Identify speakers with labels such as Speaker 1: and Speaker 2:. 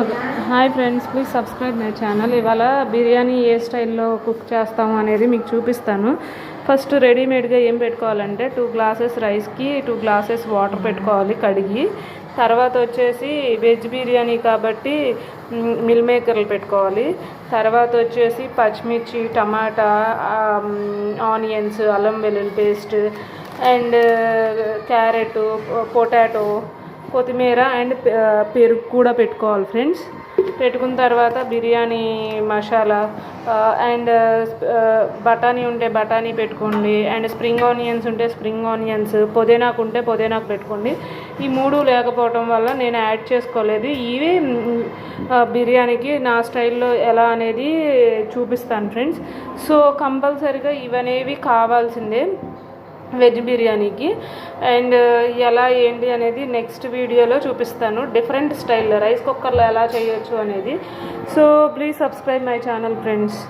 Speaker 1: Hi friends, please subscribe my channel. ఇవాళ బిర్యానీ ఏ స్టైల్లో cook చేస్తాము అనేది మీకు చూపిస్తాను. ఫస్ట్ రెడీమేడ్గా ఏం పెట్టుకోవాలంటే 2 గ్లాసెస్ రైస్కి 2 గ్లాసెస్ వాటర్ పెట్టుకోవాలి కడిగి. తర్వాత వచ్చేసి వెజ్ బిర్యానీ కాబట్టి మిల్ మేకర్లు పెట్టుకోవాలి. తర్వాత వచ్చేసి పచ్చిమిర్చి, టమాటా, ఆనియన్స్, అల్లం వెల్లుల్లి పేస్ట్ అండ్ క్యారెట్, పొటాటో, కొత్తిమీర అండ్ పెరుగు కూడా పెట్టుకోవాలి ఫ్రెండ్స్. పెట్టుకున్న తర్వాత బిర్యానీ మసాలా అండ్ బఠానీ ఉంటే బఠానీ పెట్టుకోండి, అండ్ స్ప్రింగ్ ఆనియన్స్ ఉంటే స్ప్రింగ్ ఆనియన్స్, పుదీనాకు ఉంటే పుదీనాకు పెట్టుకోండి. ఈ 3 లేకపోవటం వల్ల నేను యాడ్ చేసుకోలేదు. ఇవి బిర్యానీకి నా స్టైల్లో ఎలా అనేది చూపిస్తాను ఫ్రెండ్స్. సో కంపల్సరీగా ఇవనేవి కావాల్సిందే వెజ్ బిర్యానీకి. అండ్ ఎలా ఏంటి అనేది నెక్స్ట్ వీడియోలో చూపిస్తాను. డిఫరెంట్ స్టైల్లో రైస్ కుక్కర్లో ఎలా చేయొచ్చు అనేది. So please subscribe my channel friends.